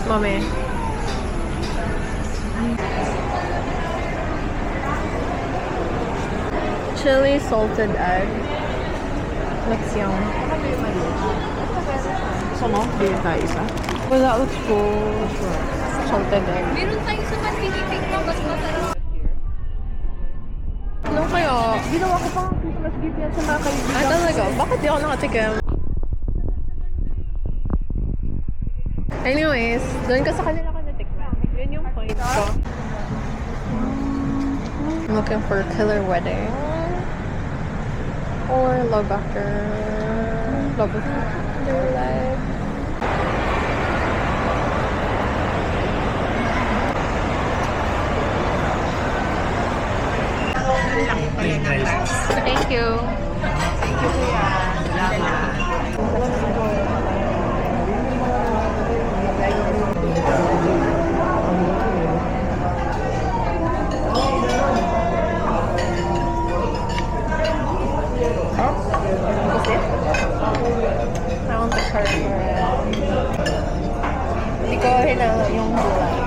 Mami. Chili salted egg. Looks yum. Gusto mo? Bili tayo isa. Well, that looks good. Salted egg. Meron tayo sa Pacific na mas masarap. Ano kaya? Ginawa ko pang Christmas gift yan sa mga kaibigan. Ah, talaga? Bakit di ako nakatikim? Anyways, doon ka sa kanila ka natikman. Yun yung point ko. I'm looking for Killer Wedding. Or Love After Life. Thank you. I want the card for it. Hindi ko hinang yung gulay.